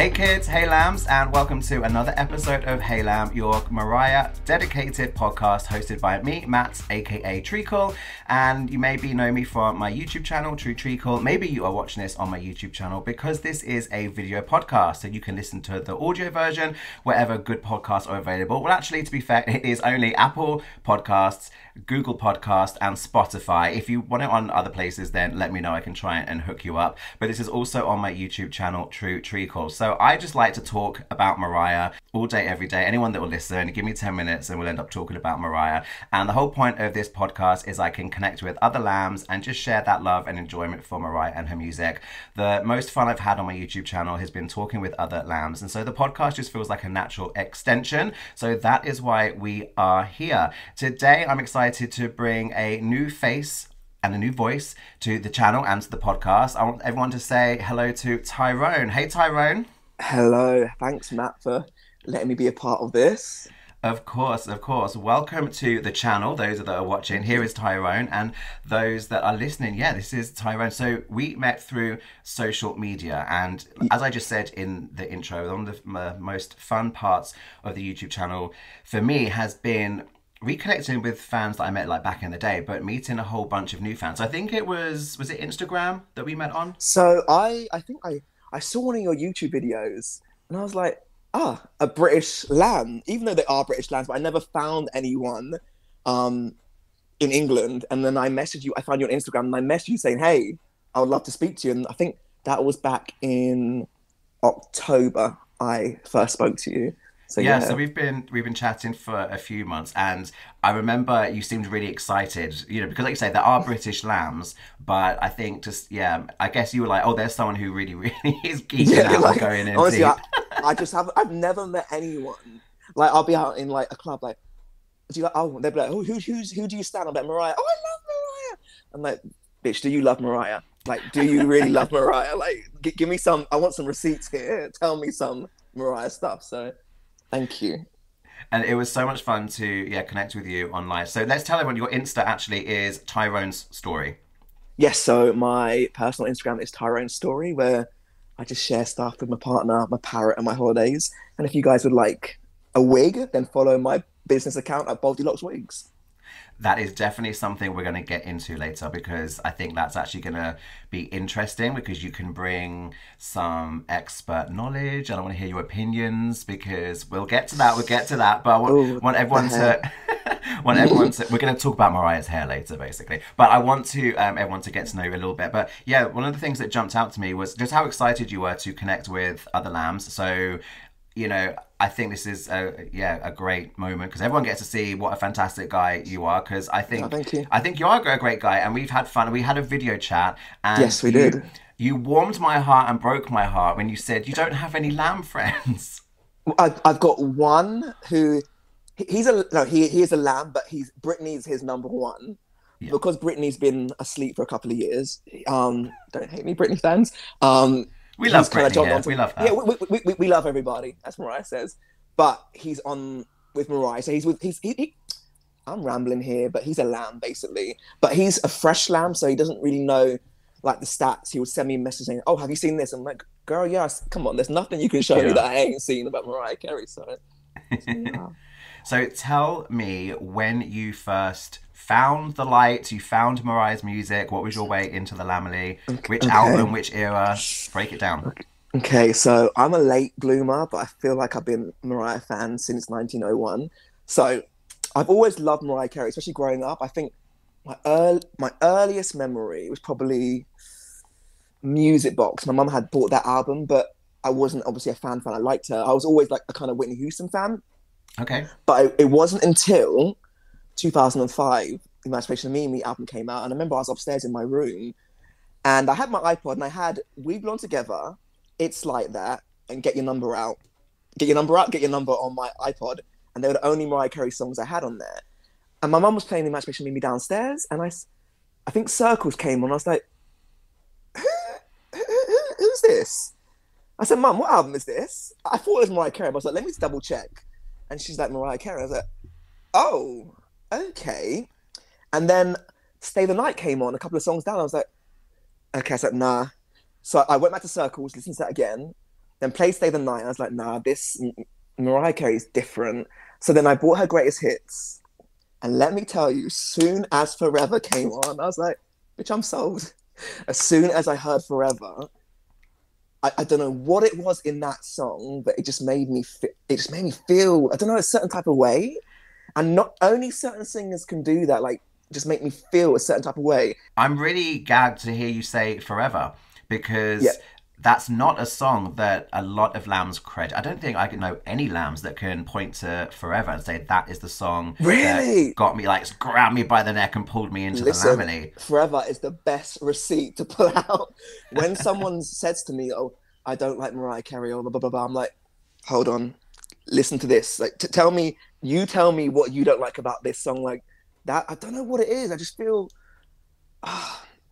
Hey kids, hey lambs, and welcome to another episode of Hey Lamb, your Mariah dedicated podcast hosted by me, Matt, aka Treacle. And you maybe know me from my YouTube channel, True Treacle. Maybe you are watching this on my YouTube channel because this is a video podcast, so you can listen to the audio version wherever good podcasts are available. Well, actually, to be fair, it is only Apple Podcasts, Google Podcast, and Spotify. If you want it on other places, then let me know. I can try and hook you up. But this is also on my YouTube channel, True Treacle. So I just like to talk about Mariah all day, every day. Anyone that will listen, give me 10 minutes and we'll end up talking about Mariah. And the whole point of this podcast is I can connect with other lambs and just share that love and enjoyment for Mariah and her music. The most fun I've had on my YouTube channel has been talking with other lambs. And so the podcast just feels like a natural extension. So that is why we are here. Today, I'm excited to bring a new face and a new voice to the channel and to the podcast. I want everyone to say hello to Tyrone. Hey, Tyrone. Hello. Thanks, Matt, for letting me be a part of this. Of course, of course. Welcome to the channel, those that are watching. Here is Tyrone, and those that are listening, yeah, this is Tyrone. So we met through social media, and as I just said in the intro, one of the most fun parts of the YouTube channel for me has been reconnecting with fans that I met like back in the day, but meeting a whole bunch of new fans. I think it was it Instagram that we met on? So I think I saw one of your YouTube videos and I was like, a British lamb, even though they are British lambs, but I never found anyone in England. And then I messaged you, I found you on Instagram and I messaged you saying, hey, I would love to speak to you. And I think that was back in October I first spoke to you. So, yeah, so we've been chatting for a few months, and I remember you seemed really excited, because like you say, there are British lambs, but I think I guess you were like, oh, there's someone who really, really is geeking out and going in honestly, deep. I've never met anyone. Like, I'll be out in like a club, like, they'll be like, oh, who do you stand? I'm like, Mariah. Oh, I love Mariah. I'm like, bitch, do you love Mariah? Like, do you really love Mariah? Like, give me some, I want some receipts here. Tell me some Mariah stuff. So thank you. And it was so much fun to connect with you online. So let's tell everyone your Insta actually is Tyrone's Story. Yes, so my personal Instagram is Tyrone's Story, where I just share stuff with my partner, my parrot, and my holidays. And if you guys would like a wig, then follow my business account at Boldylocks Wigs. That is definitely something we're going to get into later, because I think that's actually going to be interesting, because you can bring some expert knowledge and I want to hear your opinions, because we'll get to that. But I want everyone to we're going to talk about Mariah's hair later, basically. But I want to everyone to get to know you a little bit. But yeah, one of the things that jumped out to me was just how excited you were to connect with other lambs. So I think this is a great moment, because everyone gets to see what a fantastic guy you are. Because I think you are a great guy, and we've had fun. We had a video chat, and yes, we did. You warmed my heart and broke my heart when you said you don't have any lamb friends. I've got one who he is a lamb, but Brittany's his number one. Yeah. Because Brittany's been asleep for a couple of years. Don't hate me, Brittany fans. We love Brittany, yeah. We love her. Yeah, we love everybody, as Mariah says. But he's on with Mariah, so I'm rambling here, but he's a lamb, basically. But he's a fresh lamb, so he doesn't really know, like, the stats. He would send me a message saying, oh, have you seen this? I'm like, girl, yes, come on, there's nothing you can show me that I ain't seen about Mariah Carey, so yeah. So tell me, when you first found the light, you found Mariah's music, what was your way into the Lamely? Which album, which era? Break it down. Okay, so I'm a late bloomer, but I feel like I've been a Mariah fan since 1901. So I've always loved Mariah Carey, especially growing up. I think my earliest memory was probably Music Box. My mum had bought that album, but I wasn't obviously a fan. I liked her. I was always like a kind of Whitney Houston fan. Okay. But it wasn't until 2005, Emancipation of Me album came out, and I remember I was upstairs in my room, and I had my iPod, and I had We Belong Together, It's Like That, and Get Your Number Out. Get Your Number Out, Get Your Number on my iPod, and they were the only Mariah Carey songs I had on there. And my mum was playing Emancipation of Me downstairs, and I think Circles came on. I was like, who's this? I said, Mum, what album is this? I thought it was Mariah Carey, but I was like, let me just double check. And she's like, Mariah Carey. I was like, oh, okay. And then Stay the Night came on, a couple of songs down. I was like, okay. I said, nah. So I went back to Circles, listened to that again. Then played Stay the Night. I was like, nah, this Mariah Carey is different. So then I bought her greatest hits. And let me tell you, soon as Forever came on, I was like, bitch, I'm sold. As soon as I heard Forever, I don't know what it was in that song, but it just made me feel, I don't know, a certain type of way. And not only certain singers can do that, like just make me feel a certain type of way. I'm really gagged to hear you say Forever, because Yeah. that's not a song that a lot of lambs credit. I don't think I can know any lambs that can point to Forever and say that is the song Really? that got me, like, grabbed me by the neck and pulled me into Listen, the lamely. Forever is the best receipt to pull out. When someone says to me, oh, I don't like Mariah Carey or blah, blah, blah, blah, I'm like, hold on, listen to this. Like, tell me what you don't like about this song. Like that, I don't know what it is. I just feel,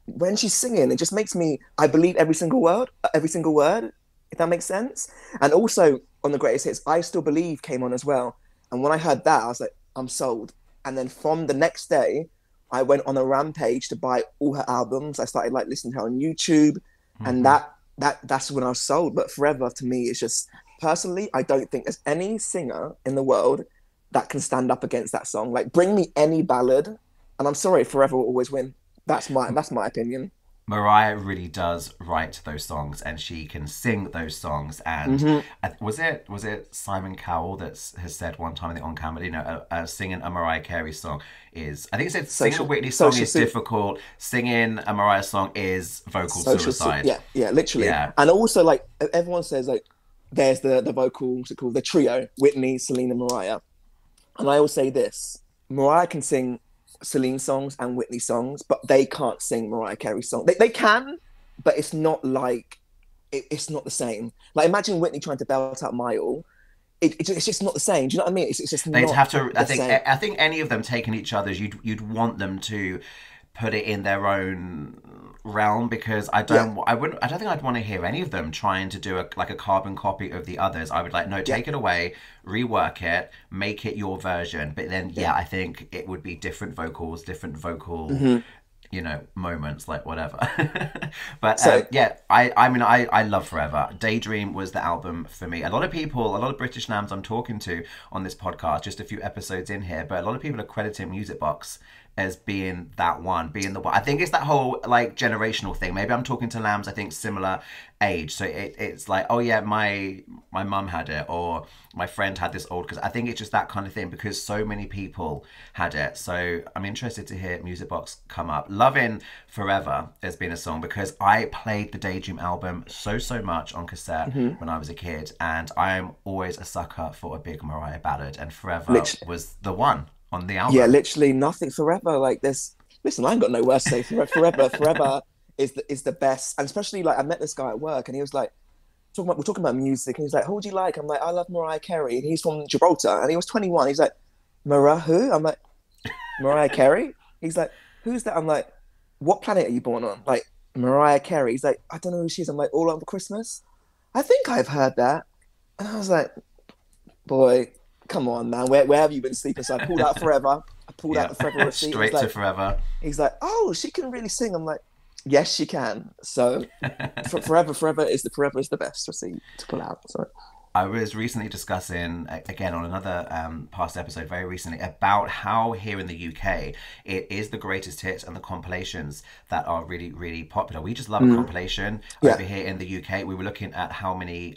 when she's singing, it just makes me, I believe every single word, if that makes sense. And also on the greatest hits, I Still Believe came on as well. And when I heard that, I was like, I'm sold. And then from the next day, I went on a rampage to buy all her albums. I started like listening to her on YouTube, and that's when I was sold. But Forever to me is just, personally, I don't think there's any singer in the world that can stand up against that song. Like, bring me any ballad, and I'm sorry, Forever will always win. That's my opinion. Mariah really does write those songs, and she can sing those songs. And was it Simon Cowell that has said one time, I think on camera, you know, singing a Mariah Carey song is, I think it said singing a Whitney song is difficult. Singing a Mariah song is vocal suicide. Yeah, literally. Yeah. And also, like, everyone says, like, there's the vocal, what's it called, the trio, Whitney, Celine, and Mariah. And I always say this: Mariah can sing Celine songs and Whitney songs, but they can't sing Mariah Carey songs. They can, but it's not like, it's not the same. Like, imagine Whitney trying to belt out Mile. It's just not the same. Do you know what I mean? It's just they'd not have to. same. I think any of them taking each other's, you'd want them to put it in their own realm, because I don't think I'd want to hear any of them trying to do a carbon copy of the others. I would like, no, take it away, rework it, make it your version. But then I think it would be different vocals, different vocal you know, moments, like whatever. But I love Forever. Daydream was the album for me. A lot of British lambs I'm talking to on this podcast, just a few episodes in here, but a lot of people are crediting Music Box as being that one, being the one. I think it's that whole like generational thing. Maybe I'm talking to lambs, I think, similar age. So it's like, oh yeah, my mum had it, or my friend had this old, because I think it's just that kind of thing, because so many people had it. So I'm interested to hear Music Box come up. Loving Forever has been a song, because I played the Daydream album so much on cassette when I was a kid, and I am always a sucker for a big Mariah ballad, and Forever was the one on the album. Yeah, literally nothing. Forever, like this. Listen, I ain't got no words to say. Forever is the best. And especially, like, I met this guy at work, and he was like, we're talking about music, and he's like, who do you like? I'm like, I love Mariah Carey. And he's from Gibraltar, and he was 21. He's like, Mariah who? I'm like, Mariah Carey? He's like, who's that? I'm like, what planet are you born on? Like, Mariah Carey. He's like, I don't know who she is. I'm like, All Over Christmas? I think I've heard that. And I was like, boy, come on, man, where have you been sleeping? So I pulled out Forever. I pulled out the Forever receipt. Straight to Forever. He's like, oh, she can really sing. I'm like, yes, she can. So Forever is the best receipt to pull out. So I was recently discussing, again on another past episode very recently, about how here in the UK it is the greatest hits and the compilations that are really, really popular. We just love a compilation. Over here in the UK, we were looking at how many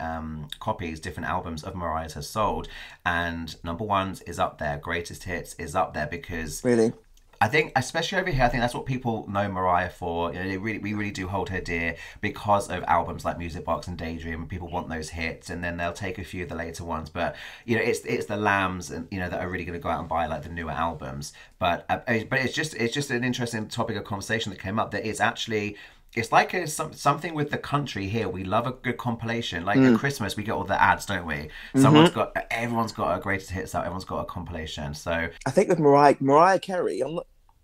copies different albums of Mariah's has sold, and number ones is up there, greatest hits is up there, because really, I think, especially over here, I think that's what people know Mariah for. You know, we really do hold her dear because of albums like Music Box and Daydream. People want those hits, and then they'll take a few of the later ones. But you know, it's the lambs, and you know, that are really going to go out and buy like the newer albums. But it's just an interesting topic of conversation that came up. That it's actually. It's like something with the country here. We love a good compilation. Like at Christmas, we get all the ads, don't we? Everyone's got a greatest hits out. Everyone's got a compilation. So I think with Mariah Carey,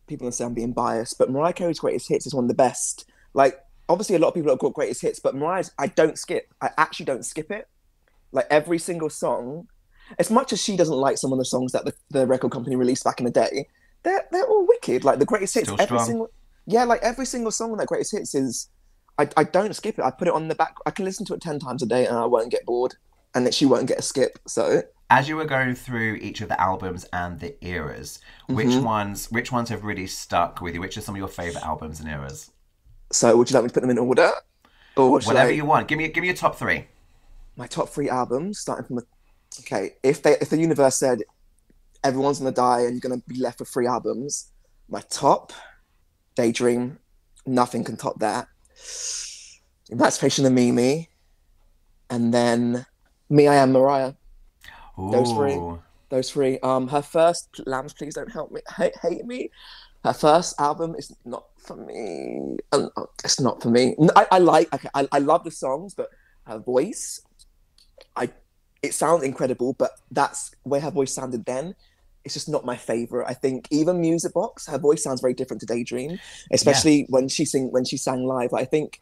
people are saying I'm being biased, but Mariah Carey's greatest hits is one of the best. Like, obviously a lot of people have got greatest hits, but Mariah's, I actually don't skip it. Like, every single song, as much as she doesn't like some of the songs that the record company released back in the day, they're all wicked. Like, the greatest hits, every single song on that greatest hits is, I don't skip it. I put it on the back. I can listen to it 10 times a day and I won't get bored, and that she won't get a skip. So As you were going through each of the albums and the eras, which ones have really stuck with you? Which are some of your favorite albums and eras? so would you like me to put them in order, or should Whatever I? you want. Give me your top three. My top three albums, starting from the okay. If the universe said everyone's gonna die and you're gonna be left with three albums, my top, Daydream, nothing can top that. Emancipation of Mimi, and then Me I Am Mariah. Those three. Ooh. Those three. Her first, Lambs Please Don't Help Me, Hate Me. Her first album is not for me. It's not for me. I love the songs, but her voice, it sounds incredible, but that's where her voice sounded then. It's just not my favorite. I think even Music Box, her voice sounds very different to Daydream, especially when she sang live. I think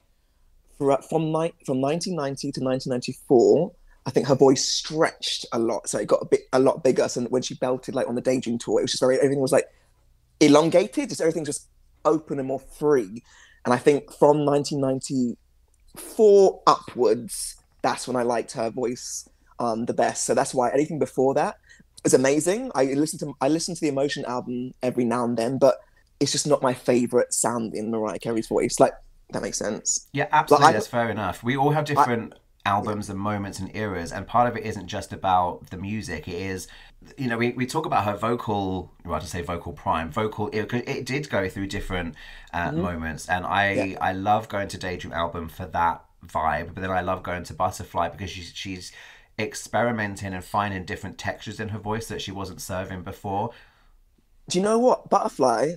from 1990 to 1994, I think her voice stretched a lot, so it got a lot bigger. So when she belted like on the Daydream tour, it was just everything was like elongated, just everything just open and more free. And I think from 1994 upwards, that's when I liked her voice the best. So that's why anything before that is amazing. I listen to the Emotion album every now and then, but it's just not my favorite sound in Mariah Carey's voice. Like, that makes sense. Yeah, absolutely. That's fair enough. We all have different albums and moments and eras, and part of it isn't just about the music. It is, we talk about her vocal, well, to say vocal prime, it did go through different moments, and I love going to Daydream album for that vibe, but then I love going to Butterfly because she's experimenting and finding different textures in her voice that she wasn't serving before. Do you know what? Butterfly,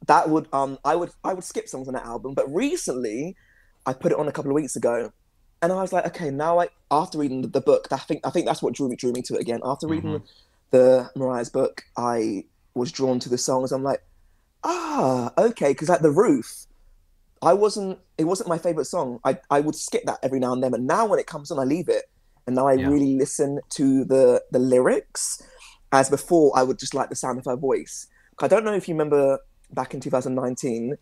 that would I would skip songs on that album, but recently I put it on a couple of weeks ago, and I was like, okay, now after reading the book, I think that's what drew me to it again. After reading the Mariah's book, I was drawn to the songs. I'm like, okay, because like The Roof, it wasn't my favorite song. I would skip that every now and then, and now when it comes on, I leave it, and now I really listen to the lyrics. As before, I would just like the sound of her voice. I don't know if you remember back in 2019,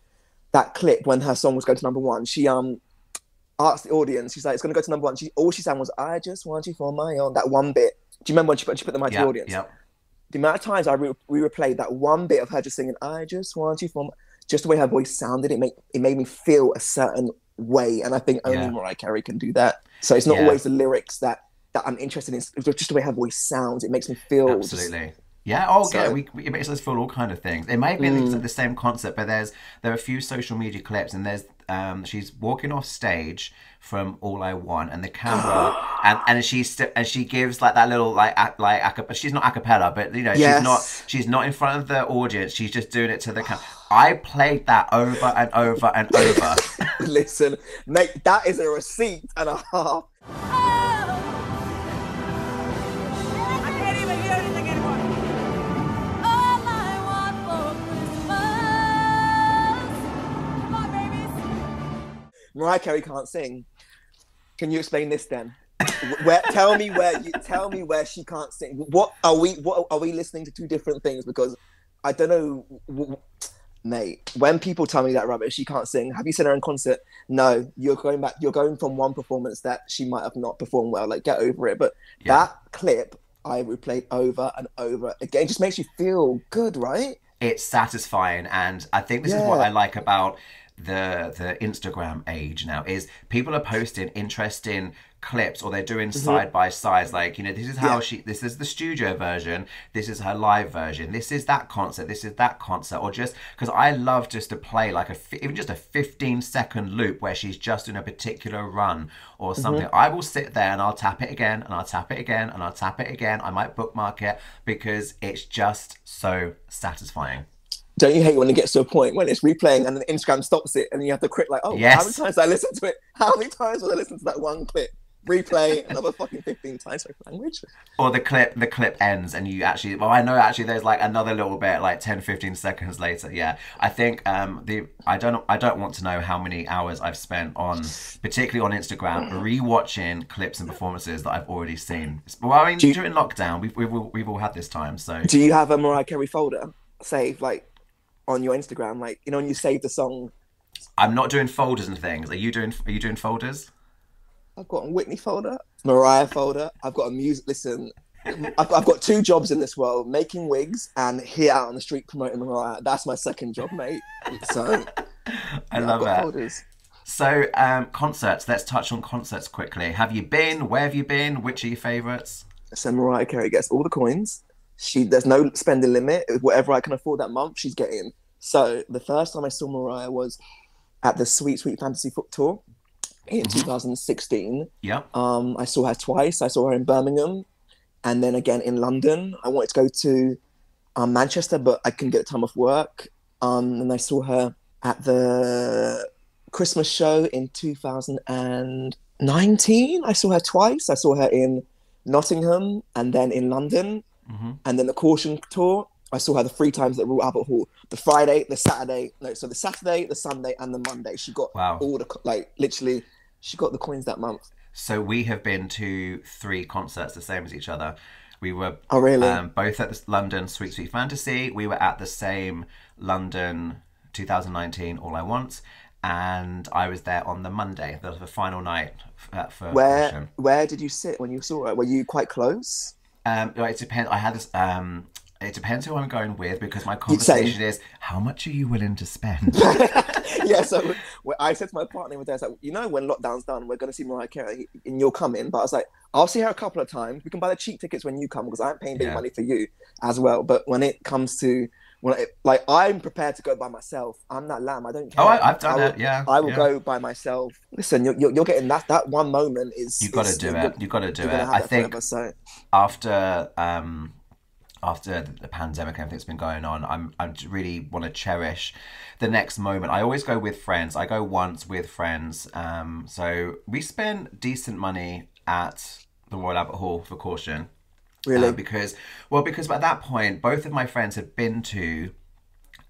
that clip when her song was going to number one. She asked the audience, she's like, it's going to go to number one. All she sang was, I just want you for my own. That one bit. Do you remember when she put the mic to the audience? Yep. The amount of times we replayed that one bit of her just singing, I just want you for my... Just the way her voice sounded, it made me feel a certain way. And I think only Mariah Carey can do that. So it's not always the lyrics that I'm interested in. It's just the way her voice sounds. It makes me feel... Absolutely. It makes us feel all kind of things. It may be the same concept, but there are a few social media clips, and there's she's walking off stage from All I Want, and the camera and she gives like that little she's not a cappella, but she's not in front of the audience. She's just doing it to the camera. I played that over and over and over. Listen, mate, that is a receipt and a half. Mariah Carey can't sing. Can you explain this then? Tell me where she can't sing. What are we listening to two different things? Because I don't know, mate. When people tell me that rubbish, she can't sing. Have you seen her in concert? No. You're going from one performance that she might have not performed well. Like, get over it. But that clip I replayed over and over again. It just makes you feel good, right? It's satisfying, and I think this is what I like about the Instagram age now, is people are posting interesting clips, or they're doing side by sides, like, this is how this is the studio version, this is her live version, this is that concert, this is that concert, or just because I love just to play like even just a 15-second loop where she's just in a particular run or something. I will sit there and I'll tap it again, and I'll tap it again, and I'll tap it again. I might bookmark it because it's just so satisfying. Don't you hate when it gets to a point when it's replaying and then Instagram stops it and you have to click like, how many times did I listen to it? How many times will I listen to that one clip? Replay another fucking 15 times for language. Or the clip ends and you actually, I know there's like another little bit like 10-15 seconds later. Yeah, I think I don't want to know how many hours I've spent on, particularly on Instagram, rewatching clips and performances that I've already seen. Well, during lockdown, we've all had this time. So do you have a Mariah Carey folder saved, like, on your Instagram, like, when you save the song I'm not doing folders and things. Are you doing folders? I've got a Whitney folder, Mariah folder. I've got a music. Listen, I've got two jobs in this world: making wigs and here out on the street promoting Mariah. That's my second job, mate. So I love I've got that. folders. So, concerts. Let's touch on concerts quickly. Have you been? Where have you been? Which are your favourites? So Mariah Carey gets all the coins. There's no spending limit. Whatever I can afford that month, she's getting. So the first time I saw Mariah was at the Sweet Sweet Fantasy Foot Tour in 2016. Yep. I saw her twice. I saw her in Birmingham and then again in London. I wanted to go to Manchester, but I couldn't get the time off work. And I saw her at the Christmas show in 2019. I saw her twice. I saw her in Nottingham and then in London. And then the Caution tour. I saw her the 3 times at Royal Albert Hall. The Friday, the Saturday, so the Saturday, the Sunday, and the Monday. She got all the, literally, she got the coins that month. So we have been to 3 concerts the same as each other. We were both at the London Sweet Sweet Fantasy. We were at the same London 2019 All I Want. And I was there on the Monday, the final night for Caution. Where did you sit when you saw her? Were you quite close? It depends. I had this... it depends who I'm going with because my conversation is, how much are you willing to spend? Yeah, so I said to my partner with that, like, when lockdown's done, we're going to see Mariah Carey and you'll come in. But I was like, I'll see her a couple of times. We can buy the cheap tickets when you come because I'm paying big money for you as well. But when it comes to, I'm prepared to go by myself. I'm that lamb. I don't care. Oh, I've done it. Yeah. I will go by myself. Listen, you're getting that one moment is... You've got to do it. You've got to do it. I think after the pandemic and everything that's been going on, I really want to cherish the next moment. I always go with friends. I go once with friends. So we spent decent money at the Royal Albert Hall for Caution. Really? Because at that point, both of my friends had been to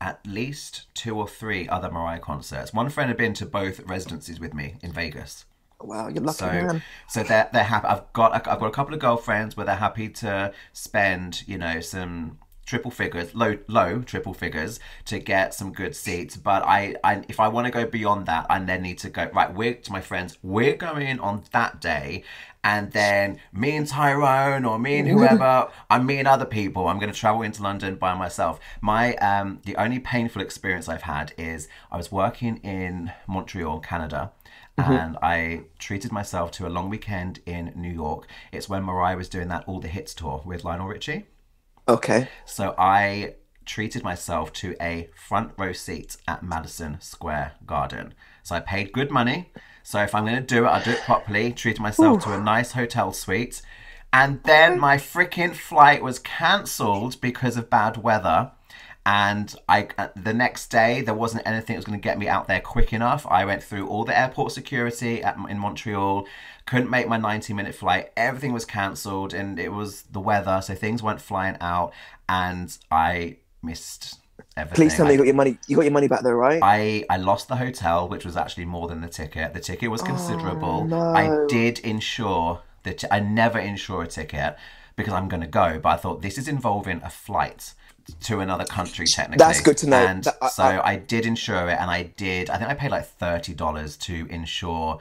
at least 2 or 3 other Mariah concerts. One friend had been to both residencies with me in Vegas. Wow, you're lucky, man. So they're happy. I've got a couple of girlfriends where they're happy to spend, some triple figures, low triple figures to get some good seats. But I if I want to go beyond that, I then need to go to my friends. We're going on that day. And then me and Tyrone or me and whoever, I'm meeting other people. I'm going to travel into London by myself. The only painful experience I've had is I was working in Montreal, Canada. And I treated myself to a long weekend in New York. It's when Mariah was doing that All the Hits tour with Lionel Richie. Okay. So I treated myself to a front row seat at Madison Square Garden. So I paid good money. So if I'm going to do it, I'll do it properly. Treated myself to a nice hotel suite. And then my freaking flight was cancelled because of bad weather. And the next day, there wasn't anything that was going to get me out there quick enough. I went through all the airport security in Montreal, couldn't make my 90-minute flight. Everything was cancelled, and it was the weather, so things weren't flying out, and I missed everything. Please tell me you got your money. You got your money back though, right? I lost the hotel, which was actually more than the ticket. The ticket was considerable. Oh, no. I did insure I never insure a ticket because I'm going to go, but I thought this is involving a flight to another country technically. That's good to know. And I did insure it, and I think I paid like $30 to insure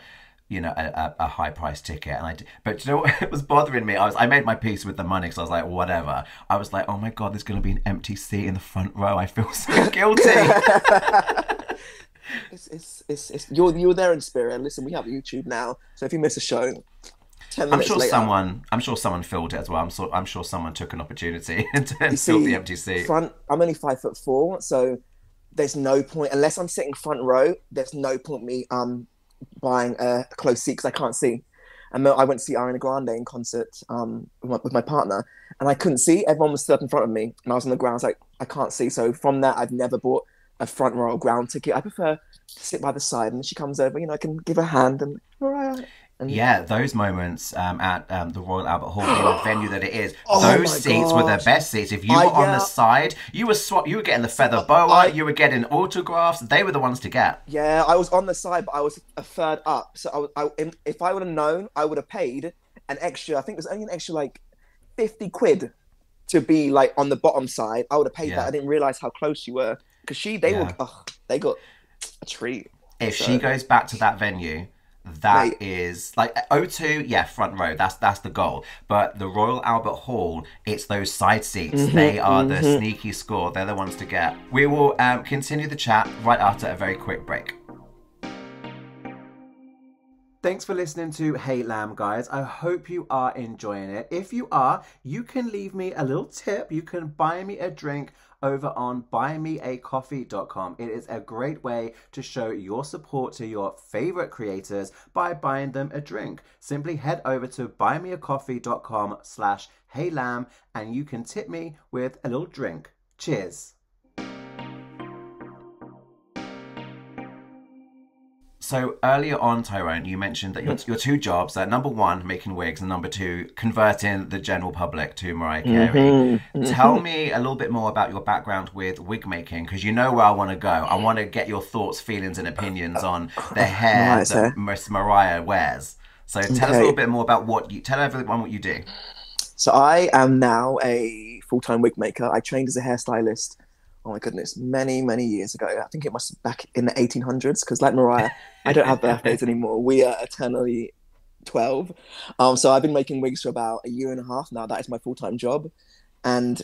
a high price ticket. And but what was bothering me? I made my peace with the money because I was like, whatever. I was like, oh my god, there's going to be an empty seat in the front row. I feel so guilty. You're there in spirit. Listen, we have YouTube now, so if you miss a show, 10 minutes later, I'm sure someone filled it as well. I'm sure someone took an opportunity and filled the empty seat. I'm only 5'4", so there's no point unless I'm sitting front row. There's no point me buying a close seat because I can't see. And I went to see Ariana Grande in concert with my partner, and I couldn't see. Everyone was stuck in front of me, and I was on the ground. I was like, I can't see. So from that, I've never bought a front row ground ticket. I prefer to sit by the side, and she comes over. I can give her a hand and Mariah. Yeah, those moments at the Royal Albert Hall, being the venue that it is, those seats were the best seats. If you were on the side, you were getting the feather boa, you were getting autographs. They were the ones to get. Yeah, I was on the side, but I was a third up. So if I would have known, I would have paid an extra. I think it was only an extra like 50 quid to be like on the bottom side. I would have paid that. I didn't realize how close you were because they got a treat. If she So, goes back to that venue, that mate, is like O2, yeah, front row. That's the goal. But the Royal Albert Hall, it's those side seats. They are the sneaky score. They're the ones to get. We will continue the chat right after a very quick break. Thanks for listening to Hey Lamb, guys. I hope you are enjoying it. If you are, you can leave me a little tip. You can buy me a drink over on buymeacoffee.com. It is a great way to show your support to your favorite creators by buying them a drink. Simply head over to buymeacoffee.com/heylamb and you can tip me with a little drink. Cheers. So earlier on, Tyrone, you mentioned that your two jobs are number one, making wigs, and number two, converting the general public to Mariah Carey. Tell me a little bit more about your background with wig making, because you know where I want to go. I want to get your thoughts, feelings, and opinions on the hair that Miss Mariah wears. So tell us a little bit more about tell everyone what you do. So I am now a full-time wig maker. I trained as a hairstylist. Oh my goodness, many, many years ago. I think it must be back in the 1800s, because like Mariah, I don't have birthdays anymore. We are eternally 12. So I've been making wigs for about a year and a half now. That is my full-time job. And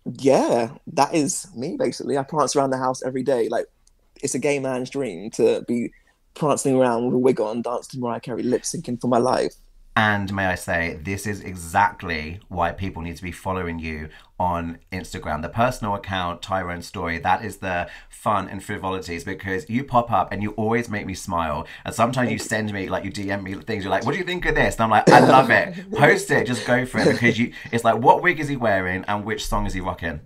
yeah, that is me, basically. I prance around the house every day. Like, it's a gay man's dream to be prancing around with a wig on, dancing to Mariah Carey, lip-syncing for my life. And may I say, this is exactly why people need to be following you on Instagram. The personal account, Tyrone Story, that is the fun and frivolities, because you pop up and you always make me smile. And sometimes you send me, like, you DM me things, you're like, what do you think of this? And I'm like, I love it. Post it, just go for it, because it's like, what wig is he wearing and which song is he rocking?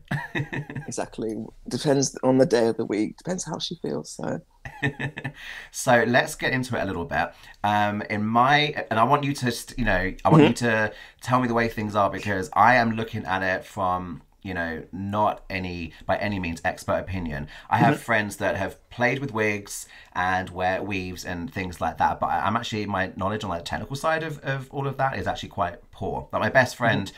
Exactly. Depends on the day of the week. Depends how she feels, so... So let's get into it a little bit. And I want you to, I want you to tell me the way things are, because I am looking at it from, not by any means expert opinion. I have friends that have played with wigs and wear weaves and things like that, but my knowledge on like the technical side of all of that is actually quite poor. Like my best friend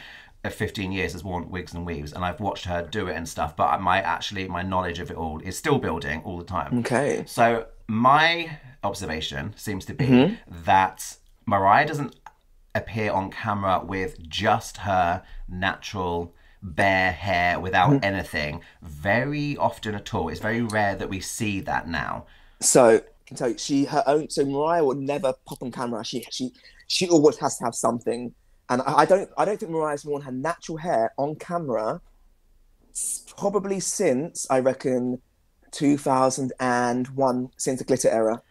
of 15 years has worn wigs and weaves, and I've watched her do it and stuff, but my knowledge of it all is still building all the time. Okay. So my observation seems to be that Mariah doesn't appear on camera with just her natural bare hair without anything very often at all. It's very rare that we see that now. So I can tell you, so Mariah would never pop on camera. She always has to have something. And I don't think Mariah's worn her natural hair on camera probably since, I reckon, 2001, since the glitter era.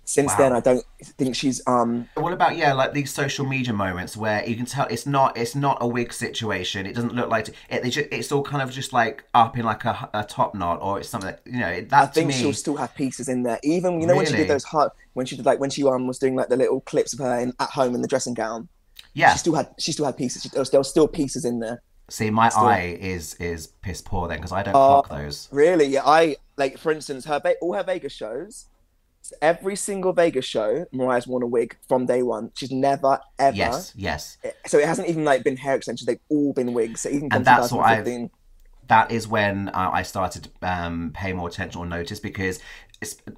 Since then, I don't think she's What about like these social media moments where you can tell it's not a wig situation. It doesn't look like it's all kind of just like up in like a top knot, or it's something that, I think she'll still have pieces in there. Even when she did those when she was doing like the little clips of her at home in the dressing gown. Yeah, she still had pieces. There were still pieces in there. See, my eye is piss poor then, because I don't clock those. Really? Yeah, for instance, all her Vegas shows. Every single Vegas show, Mariah's worn a wig from day one. She's never ever. Yes. So it hasn't even been hair extensions. They've all been wigs. So even and that's what that is when I started pay more attention or notice, because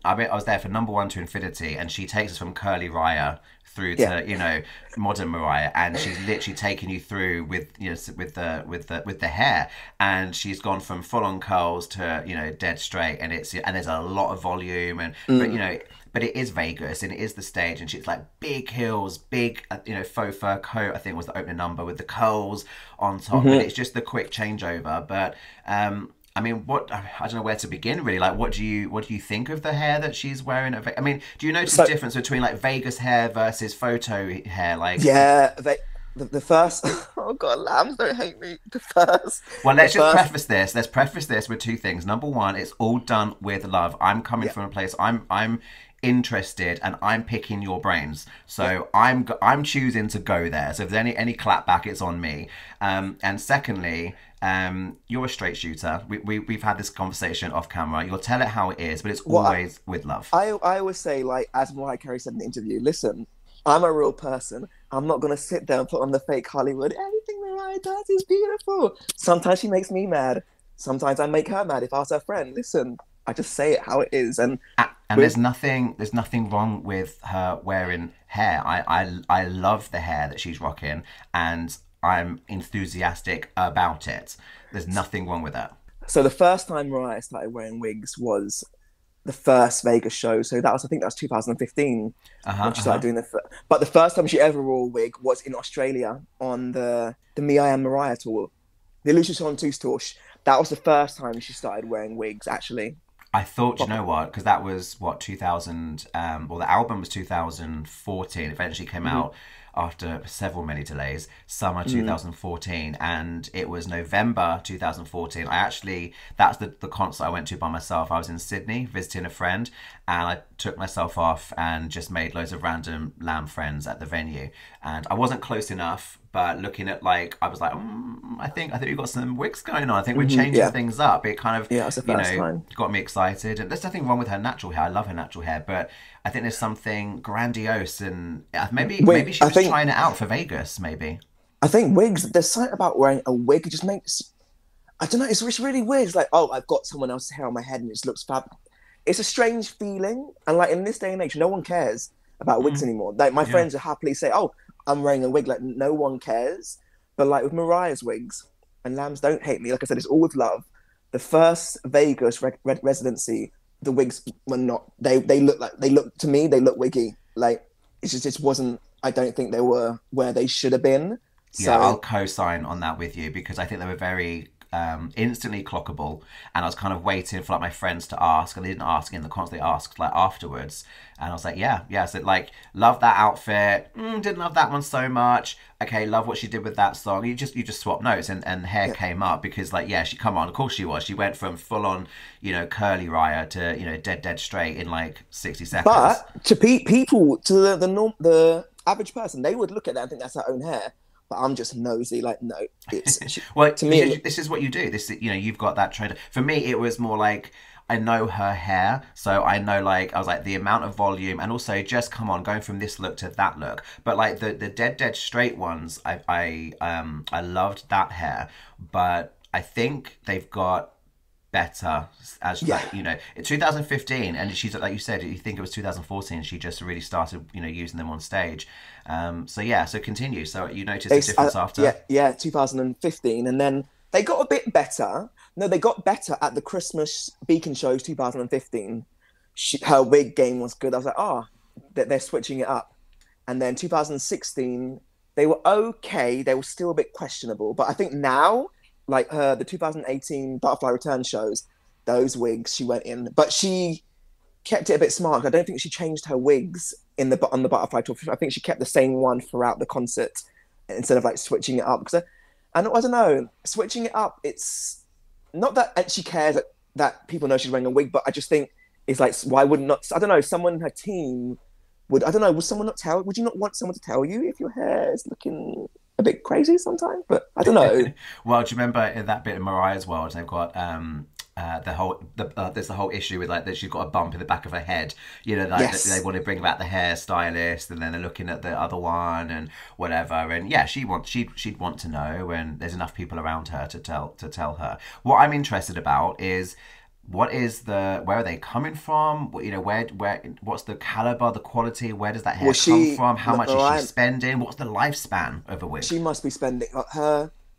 I was there for number one to infinity, and she takes us from curly Raya through to modern Mariah, and she's literally taking you through with the hair, and she's gone from full on curls to dead straight, and there's a lot of volume, and but it is Vegas and it is the stage, and she's like big heels, big faux fur coat, I think was the opening number, with the curls on top, and it's just the quick changeover. But I mean, I don't know where to begin really. Like, what do you think of the hair that she's wearing? I mean, do you notice the difference between like Vegas hair versus photo hair? Like, yeah, the first. Oh God, lambs, don't hate me. The first. Well, let's preface this. Let's preface this with two things. Number one, it's all done with love. I'm coming from a place. I'm interested, and I'm picking your brains. So I'm choosing to go there. So if there's any clapback, it's on me. And secondly, you're a straight shooter. We've had this conversation off camera. You'll tell it how it is, but it's always with love. I always say, like, as Mariah Carey said in the interview, listen, I'm a real person. I'm not going to sit there and put on the fake Hollywood. Everything Mariah does is beautiful. Sometimes she makes me mad. Sometimes I make her mad if I was her friend. Listen, I just say it how it is. And And there's nothing wrong with her wearing hair. I love the hair that she's rocking, and I'm enthusiastic about it. There's nothing wrong with that. so the first time Mariah started wearing wigs was the first Vegas show. So that was, I think that was 2015 when she started doing but the first time she ever wore a wig was in Australia on the Me I Am Mariah tour, the Lucius Fontouse tour. That was the first time she started wearing wigs, actually. I thought, you know what, because that was what 2000. Well, the album was 2014. Eventually came out after several many delays, summer 2014, and it was November 2014. That's the concert I went to by myself. I was in Sydney visiting a friend, and I took myself off and just made loads of random lamb friends at the venue. And I wasn't close enough, but looking at I was like, I think we've got some wigs going on. I think we're changing things up. It kind of, it's the first time. Got me excited. And there's nothing wrong with her natural hair. I love her natural hair, but I think there's something grandiose, and maybe she was trying it out for Vegas. Maybe I think wigs. There's something about wearing a wig. It just makes, I don't know. It's really weird. It's like, oh, I've got someone else's hair on my head, and it just looks fab. It's a strange feeling, and like in this day and age, no one cares about wigs anymore. Like my friends will happily say, "Oh, I'm wearing a wig." Like no one cares. But like with Mariah's wigs, and lambs don't hate me. Like I said, it's all with love. The first Vegas residency, the wigs were not. They look to me. They look wiggy. Like it just wasn't. I don't think they were where they should have been. So, yeah, I'll co-sign on that with you, because I think they were very instantly clockable, and I was kind of waiting for my friends to ask, and they didn't ask in the concert, they asked afterwards, and I was like, yeah, so love that outfit, didn't love that one so much, okay, love what she did with that song. You just swap notes, and hair came up, because she come on, of course she went from full on curly Raya to dead straight in 60 seconds. But to people, to the average person, they would look at that and think that's her own hair. But I'm just nosy. Like, no, it's well. To me, this is what you do. This, you've got that trend. For me, it was more like I know her hair, so I know I was like the amount of volume, and also just come on, going from this look to that look. But the dead straight ones, I loved that hair, but I think they've got better as in 2015, and she's like you said, you think it was 2014, she just really started using them on stage. So continue. So you noticed a difference after 2015, and then they got a bit better. No, they got better at the Christmas Beacon shows 2015. Her wig game was good. I was like, they're switching it up. And then 2016, they were okay. They were still a bit questionable, but I think now, like the 2018 Butterfly Return shows, those wigs she went in, but she kept it a bit smart. I don't think she changed her wigs on the Butterfly tour. I think she kept the same one throughout the concert instead of switching it up. Because I don't know, switching it up. It's not that she cares that people know she's wearing a wig, but I just think it's like, why would not? I don't know. Someone in her team would. I don't know. Would someone not tell? Would you not want someone to tell you if your hair is looking a bit crazy sometimes? But I don't know. Well, do you remember in that bit of Mariah's world, they've got there's the whole issue with that she's got a bump in the back of her head. Yes. They want to bring back the hair stylist, and then they're looking at the other one and whatever. And she'd want to know, and there's enough people around her to tell her. What I'm interested about is, where are they coming from? What's the caliber, the quality? Where does that hair come from? How much is she spending? What's the lifespan of a wig? She must be spending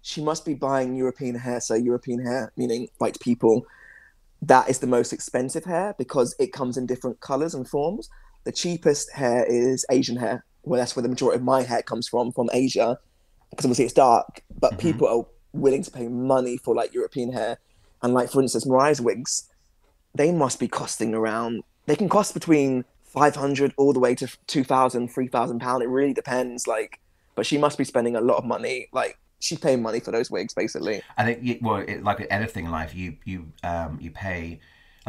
she must be buying European hair. So European hair, meaning white people, that is the most expensive hair because it comes in different colors and forms. The cheapest hair is Asian hair. Well, that's where the majority of my hair comes from Asia, because obviously it's dark, but people are willing to pay money for European hair. And for instance, Mariah's wigs, they must be costing around, they can cost between 500 all the way to 2,000, 3,000 pounds. It really depends. But she must be spending a lot of money. She's paying money for those wigs, basically. I think, like anything in life, you pay,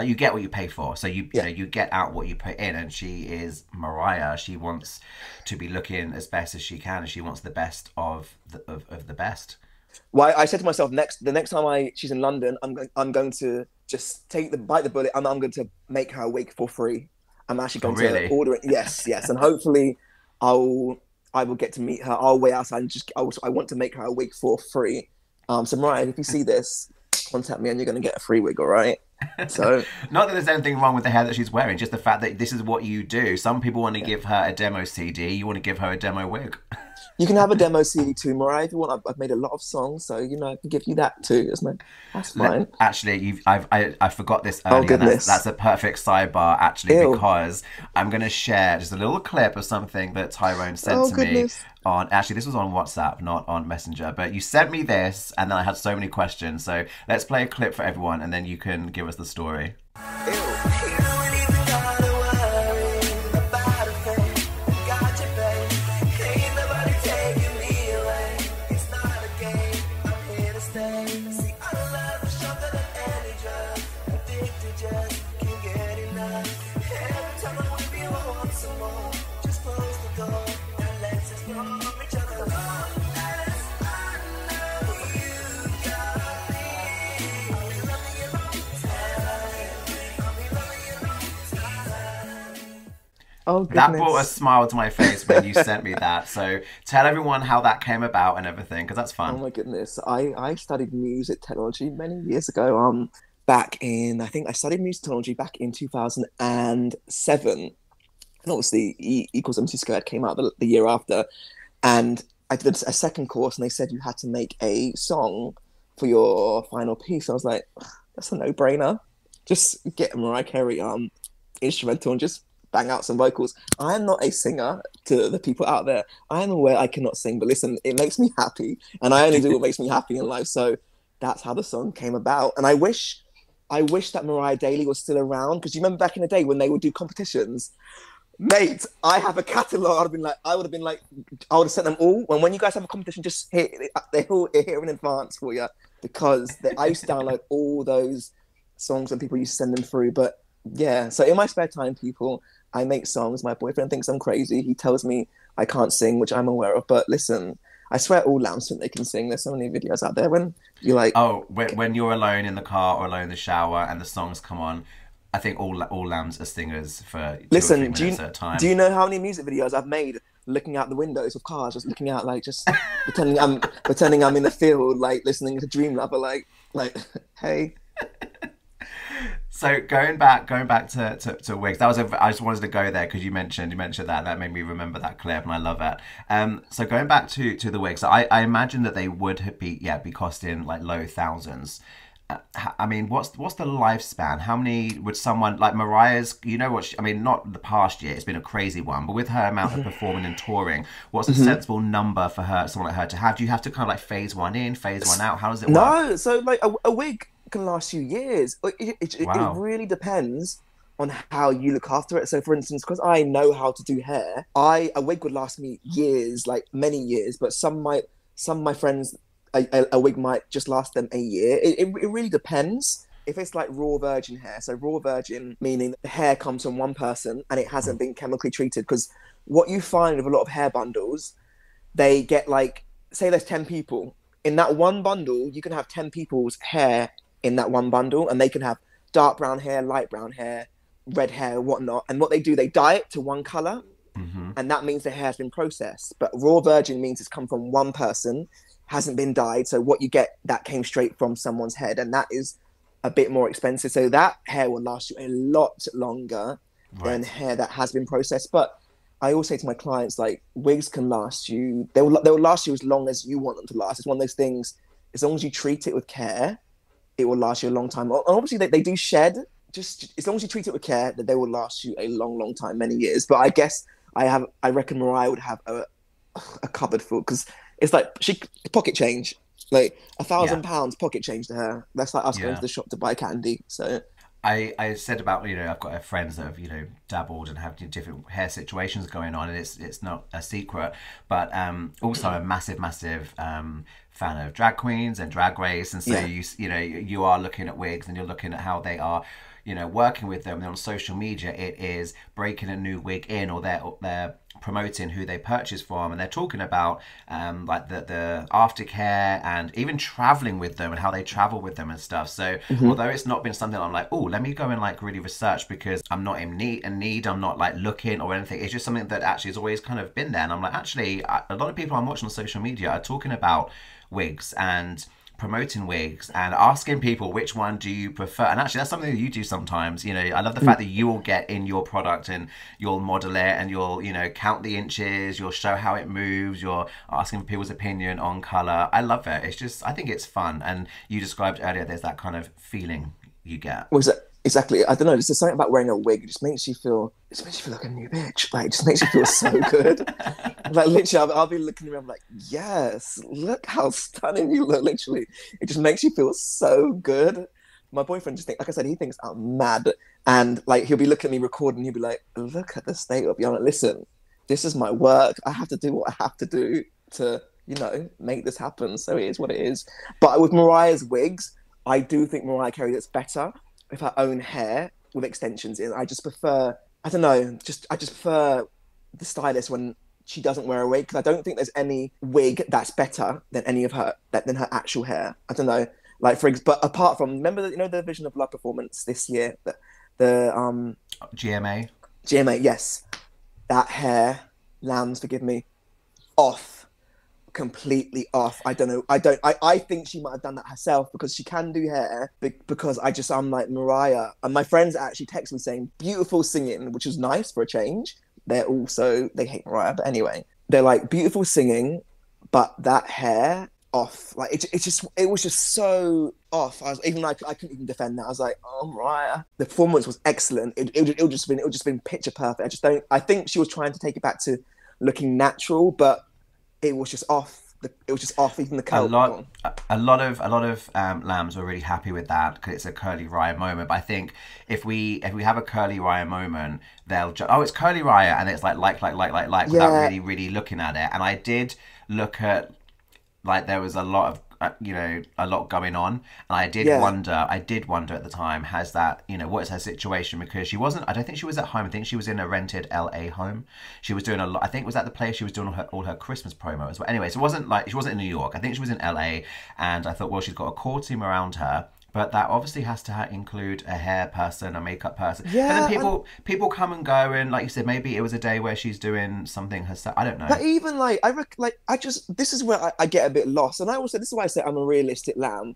you get what you pay for. So you get out what you put in. And she is Mariah. She wants to be looking as best as she can, and she wants the best of the best. Well, I said to myself, the next time she's in London, I'm going to just bite the bullet, and I'm going to make her a wig for free. I'm actually going to order it. Yes, and hopefully I will get to meet her. I'll wait outside and I want to make her a wig for free. So Mariah, if you see this, contact me and you're going to get a free wig, all right? So Not that there's anything wrong with the hair that she's wearing, just the fact that this is what you do. Some people want to yeah. give her a demo CD, you want to give her a demo wig. You can have a demo CD too, Mariah, if you want. I've made a lot of songs, so I can give you that too. That's fine. Actually, I forgot this Oh earlier. goodness. That's a perfect sidebar, actually, Ew. because I'm going to share just a little clip of something that Tyrone sent Oh to me goodness. on. Actually, this was on WhatsApp, not on Messenger. But you sent me this, and then I had so many questions. So let's play a clip for everyone, and then you can give us the story. Ew. Oh That brought a goodness. smile to my face when you sent me that. So tell everyone how that came about and everything, because that's Oh fun. my goodness. I studied music technology many years ago. Back in I think I studied music technology back in 2007. And obviously E equals MC squared came out the year after. And I did a second course and they said you had to make a song for your final piece. I was like, that's a no-brainer. Just get a Mariah Carey instrumental and just bang out some vocals. I am not a singer to the people out there. I am aware I cannot sing, but listen, it makes me happy, and I only do what makes me happy in life. So that's how the song came about. And I wish that Mariah Daly was still around because you remember back in the day when they would do competitions. Mate, I have a catalog. I would have been like, I would have sent them all. When you guys have a competition, just hit they're all here in advance for you because I used to download all those songs and people used to send them through. But yeah, so in my spare time, people, I make songs. My boyfriend thinks I'm crazy. He tells me I can't sing, which I'm aware of. But listen, I swear all lambs think they can sing. There's so many videos out there when you're like, Oh, when you're alone in the car or alone in the shower and the songs come on, I think all lambs are singers for 2 or 3 listen, minutes at a do time. you know how many music videos I've made looking out the windows of cars, just looking out, like just pretending I'm in the field, like listening to Dream Lover, like hey. So going back to wigs, that was I just wanted to go there because you mentioned that made me remember that clip and I love it. So going back to the wigs, I imagine that they would be costing like low thousands. I mean, what's the lifespan? How many would someone like Mariah's? You know what? I mean, not the past year. It's been a crazy one, but with her amount of performing and touring, what's a sensible number for her, someone like her, to have? Do you have to kind of like phase one in, phase one out? How does it work? No, so like a wig can last you years. It Wow. really depends on how you look after it. So, for instance, because I know how to do hair, a wig would last me years, like many years. But some of my friends, a wig might just last them a year. It really depends. If it's like raw virgin hair, so raw virgin meaning the hair comes from one person and it hasn't been chemically treated. Because what you find with a lot of hair bundles, they get like, say there's 10 people in that one bundle, you can have 10 people's hair in that one bundle, and they can have dark brown hair, light brown hair, red hair, whatnot. And what they do, they dye it to one color, Hmm. and that means the hair has been processed. But raw virgin means it's come from one person, hasn't been dyed. So what you get, that came straight from someone's head, and that is a bit more expensive. So that hair will last you a lot longer than Right. hair that has been processed. But I always say to my clients, like wigs can last you. They will last you as long as you want them to last. It's one of those things. As long as you treat it with care, it will last you a long time. And obviously, they do shed. Just as long as you treat it with care, that they will last you a long, long time, many years. But I guess I reckon Mariah would have a cupboard full because it's like she pocket change, like a Yeah. thousand pounds pocket change to her. That's like us going to Yeah. the shop to buy candy. So I said about, I've got friends that have, dabbled and have different hair situations going on, and it's not a secret, but also a massive fan of drag queens and drag race. And so yeah, you are looking at wigs and you're looking at how they are, working with them. And on social media, it is breaking a new wig in, or they're promoting who they purchase from, and they're talking about like the aftercare and even traveling with them and how they travel with them and stuff. So hmm, although it's not been something I'm like, oh, let me go and like really research, because I'm not in need, I'm not like looking or anything. It's just something that actually has always kind of been there. And I'm like, actually, a lot of people I'm watching on social media are talking about wigs and promoting wigs and asking people which one do you prefer. And actually, that's something that you do sometimes. You know, I love the fact that you will get in your product and you'll model it and you'll, you know, count the inches, you'll show how it moves, you're asking for people's opinion on color. I love it. It's just, I think it's fun. And you described earlier, there's that kind of feeling you get. Was it? Exactly. I don't know. There's just something about wearing a wig. It just makes you feel. It just makes you feel like a new bitch. Like, it just makes you feel so good. Like, literally, I'll be looking around like, yes, look how stunning you look. Literally, it just makes you feel so good. My boyfriend just like I said, he thinks I'm mad, and like he'll be looking at me recording. He'll be like, look at the state of you. I'm like, listen, this is my work. I have to do what I have to do to, you know, make this happen. So it is what it is. But with Mariah's wigs, I do think Mariah Carey looks better with her own hair with extensions in. I just prefer, I don't know, I just prefer the stylist when she doesn't wear a wig, because I don't think there's any wig that's better than any of her, than her actual hair. I don't know. Like, but apart from, remember the, you know, the Vision of Love performance this year, the GMA, yes. That hair, lambs, forgive me, off. Completely off. I don't know. I think she might have done that herself, because she can do hair, because I'm like, Mariah, and my friends actually text me saying beautiful singing, which is nice for a change. They hate Mariah, but anyway, they're like beautiful singing, but that hair off. Like it was just so off. I couldn't even defend that. I was like, oh, Mariah, the performance was excellent. It just been picture perfect. I think she was trying to take it back to looking natural, but it was just off. It was just off, even the curl. A lot of lambs were really happy with that, because it's a Curly Riot moment. But I think if we have a Curly Riot moment, they'll it's Curly Riot, and it's like without really, really looking at it. And I did look at, like, there was a lot of a lot going on, and I did wonder at the time, has that, you know, what is her situation? Because she wasn't, I don't think she was at home. I think she was in a rented LA home. She was doing a lot, I think it was at the place she was doing all her Christmas promos. But anyway, so it wasn't like, she wasn't in New York. I think she was in LA, and I thought, well, she's got a core team around her, but that obviously has to include a hair person, a makeup person. Yeah, and then people come and go, and like you said, maybe it was a day where she's doing something herself. I don't know. But even this is where I get a bit lost. And this is why I say I'm a realistic lamb.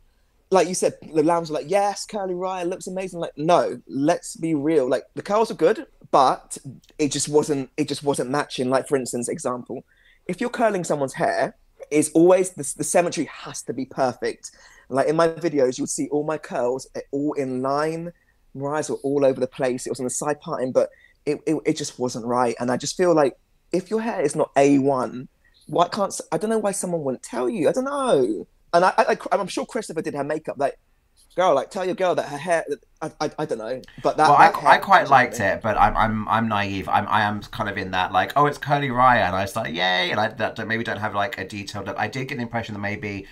Like you said, the lambs are like, yes, Curly Riot looks amazing. Like, no, let's be real. Like, the curls are good, but it just wasn't matching. Like, for instance, example, if you're curling someone's hair, is always the symmetry has to be perfect. Like, in my videos, you'll see all my curls all in line. Mariah's were all over the place. It was on the side parting, but it just wasn't right. And I just feel like, if your hair is not A1, I don't know why someone wouldn't tell you. I don't know. And I'm sure Christopher did her makeup. Like, girl, like, tell your girl that her hair. I don't know, but that. Well, that I quite liked it, but I'm naive. I am kind of in that, like, oh, it's Curly Riot, and I was like, yay, and I maybe don't have like a detailed look. I did get the impression that maybe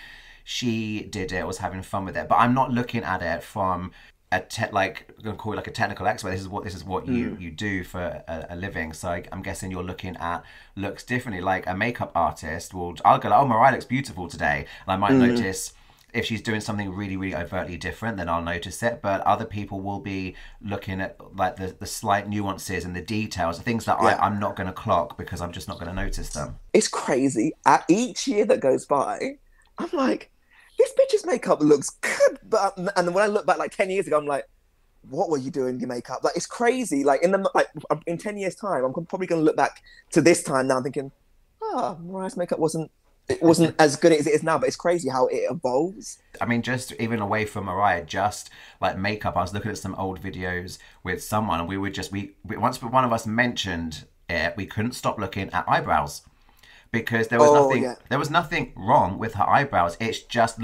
she did it, was having fun with it, but I'm not looking at it from I'm gonna call it like a technical expert. This is what you do for a living. So I'm guessing you're looking at looks differently. Like, a makeup artist I'll go like, oh, Mariah looks beautiful today, and I might notice if she's doing something really, really overtly different, then I'll notice it. But other people will be looking at like the slight nuances and the details, things that I'm not going to clock, because I'm just not going to notice them. It's crazy. At each year that goes by, I'm like, this bitch's makeup looks good, and when I look back like 10 years ago, I'm like, what were you doing in your makeup? Like, it's crazy. Like, in 10 years' time, I'm probably going to look back to this time now thinking, Mariah's makeup wasn't as good as it is now, but it's crazy how it evolves. I mean, just even away from Mariah, just like makeup, I was looking at some old videos with someone, and we once one of us mentioned it, we couldn't stop looking at eyebrows. Because there was nothing wrong with her eyebrows. It's just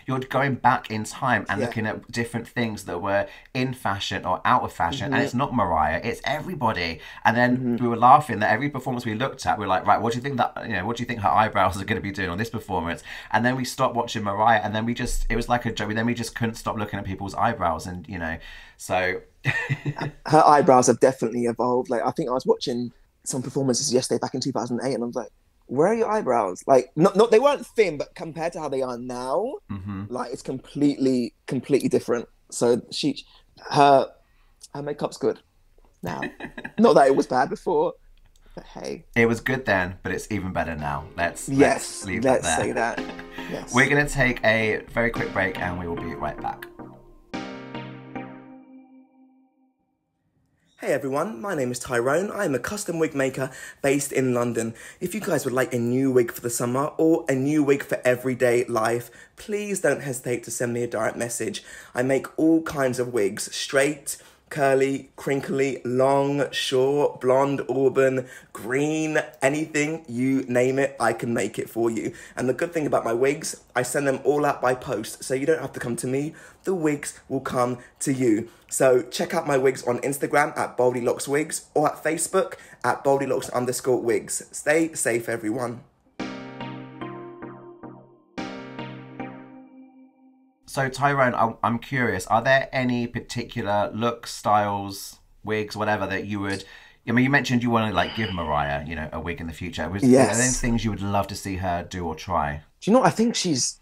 you're going back in time and looking at different things that were in fashion or out of fashion. And it's not Mariah, it's everybody. And then we were laughing that every performance we looked at, we were like, right, what do you think her eyebrows are going to be doing on this performance? And then we stopped watching Mariah, and then it was like a joke. Then we just couldn't stop looking at people's eyebrows, and so. Her eyebrows have definitely evolved. Like, I think I was watching some performances yesterday back in 2008, and I was like, where are your eyebrows? Like, not they weren't thin, but compared to how they are now, like, it's completely different. So her makeup's good now. Not that it was bad before, but hey, it was good then, but it's even better now. Let's leave let's that there. Say that. Yes. We're going to take a very quick break and we will be right back. Hey everyone, my name is Tyrone. I am a custom wig maker based in London. If you guys would like a new wig for the summer or a new wig for everyday life, please don't hesitate to send me a direct message. I make all kinds of wigs, straight, curly, crinkly, long, short, blonde, auburn, green, anything, you name it, I can make it for you. And the good thing about my wigs, I send them all out by post, so you don't have to come to me, the wigs will come to you. So check out my wigs on Instagram at BoldyLocksWigs or at Facebook at BoldyLocks_wigs. Stay safe, everyone. So Tyrone, I'm curious, are there any particular looks, styles, wigs, whatever that you would... I mean, you mentioned you want to like give Mariah, you know, a wig in the future. Are there any things you would love to see her do or try? Do you know what? I think she's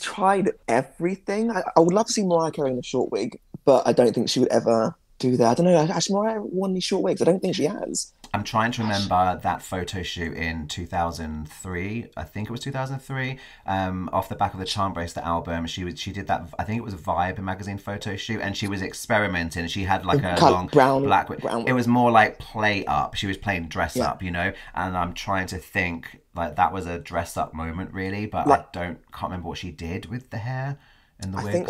tried everything. I would love to see Mariah Carey in a short wig, but I don't think she would ever do that. I don't know. Has Mariah worn any short wigs? I don't think she has. I'm trying to remember that photo shoot in 2003. I think it was 2003. Off the back of the Charm Bracelet album, she did that. I think it was a Vibe magazine photo shoot, and she was experimenting. And she had like a long black. It was more like play up. She was playing dress up, you know. And I'm trying to think like that was a dress up moment, really. But like, can't remember what she did with the hair and the wigs. I think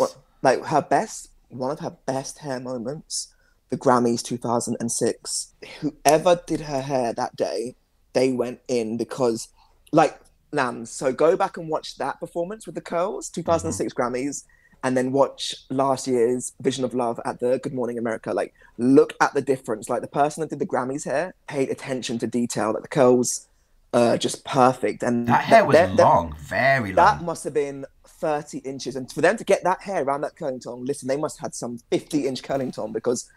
one of her best hair moments, the Grammys 2006. Whoever did her hair that day, they went in because, like, lambs. So go back and watch that performance with the curls, 2006 Grammys, and then watch last year's Vision of Love at the Good Morning America. Like, look at the difference. Like, the person that did the Grammys hair paid attention to detail. Like, the curls, just perfect. And that hair was long, very long. That must have been 30 inches. And for them to get that hair around that curling tone, listen, they must have had some 50-inch curling tone because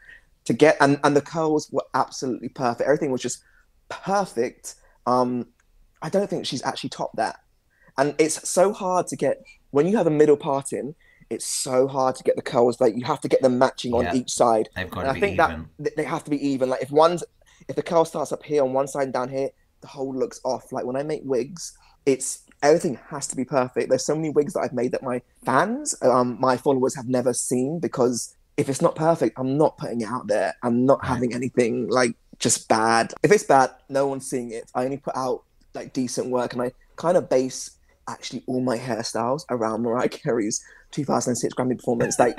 to get, and the curls were absolutely perfect. Everything was just perfect. I don't think she's actually topped that. And it's so hard to get, when you have a middle part in, it's so hard to get the curls. Like, you have to get them matching on each side. They've got to be even. That they have to be even. Like, if the curl starts up here on one side and down here, the whole looks off. Like, when I make wigs, everything has to be perfect. There's so many wigs that I've made that my fans, my followers have never seen, because if it's not perfect, I'm not putting it out there. I'm not having anything like just bad. If it's bad, no one's seeing it. I only put out like decent work, and I kind of base actually all my hairstyles around Mariah Carey's 2006 Grammy performance. Like,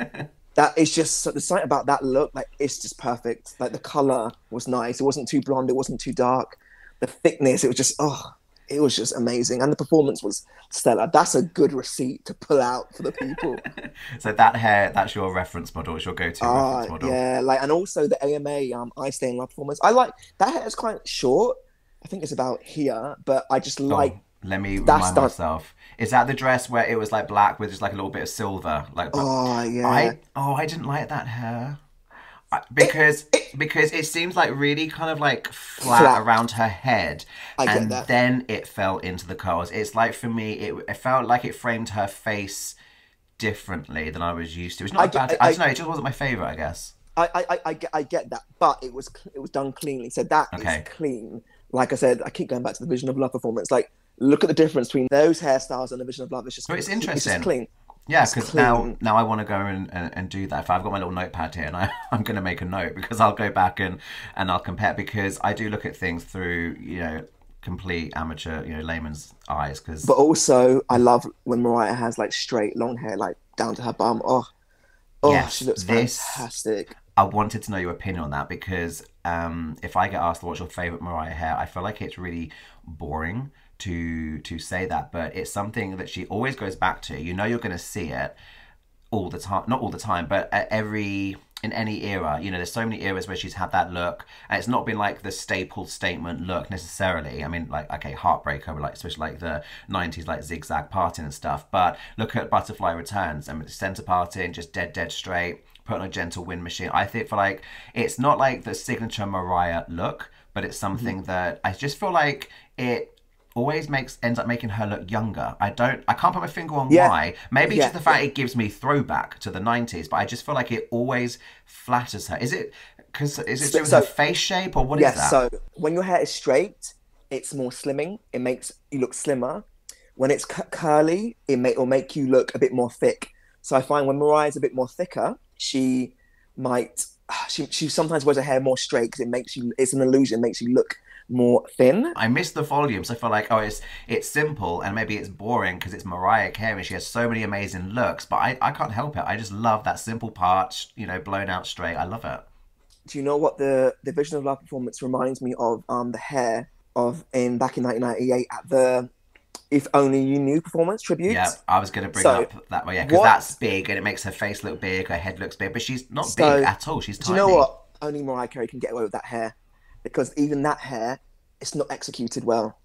that is just the sight about that look. Like, it's just perfect. Like, the color was nice. It wasn't too blonde. It wasn't too dark. The thickness, it was just, it was just amazing. And the performance was stellar. That's a good receipt to pull out for the people. So that hair, that's your reference model. It's your go-to reference model. Yeah, like, and also the AMA I Stay in Love performance. I like, that hair is quite short. I think it's about here, but I just like... Let me remind myself. Is that the dress where it was like black with just like a little bit of silver? Like, yeah. I didn't like that hair. Because it seems like really kind of like flat around her head, and then it fell into the curls. It's like, for me, it felt like it framed her face differently than I was used to. It's not bad. I don't know. It just wasn't my favorite, I guess. I get that, but it was done cleanly. So that is clean. Like I said, I keep going back to the Vision of Love performance. Like, look at the difference between those hairstyles and the Vision of Love. It's just, it's interesting. It's just clean. Yeah, because now I want to go and do that. If I've got my little notepad here, and I'm going to make a note, because I'll go back and I'll compare, because I do look at things through, you know, complete amateur, you know, layman's eyes. But also, I love when Mariah has like straight long hair, like down to her bum. Yes, she looks fantastic. I wanted to know your opinion on that, because if I get asked what's your favourite Mariah hair, I feel like it's really boring to say that, but it's something that she always goes back to. You know, you're going to see it all the time, not all the time, but in any era. You know, there's so many eras where she's had that look, and it's not been like the staple statement look necessarily. I mean, like, okay, Heartbreaker, like, especially like the 90s, like zigzag parting and stuff, but look at Butterfly Returns. I mean, centre parting, just dead straight, put on a gentle wind machine. I think for like, it's not like the signature Mariah look, but it's something that I just feel like it always ends up making her look younger. I can't put my finger on why. Maybe just the fact it gives me throwback to the 90s, but I just feel like it always flatters her. Is it to do with her face shape, or what is that? So when your hair is straight, it's more slimming. It makes you look slimmer. when it's curly, it'll make you look a bit more thick. So I find when Mariah's a bit more thicker, she might she sometimes wears her hair more straight because it's an illusion, it makes you look more thin. I miss the volume, so I feel like, oh, it's simple and maybe it's boring because it's Mariah Carey. She has so many amazing looks, but I can't help it. I just love that simple part, you know, blown out straight. I love it. Do you know what the Vision of Love performance reminds me of? The hair of in back in 1998 at the If Only You Knew performance tribute. Yeah, I was going to bring up that way, yeah, because that's big and it makes her face look big, her head looks big, but she's not big at all. She's tiny. Do you know what? Only Mariah Carey can get away with that hair, because even that hair, it's not executed well.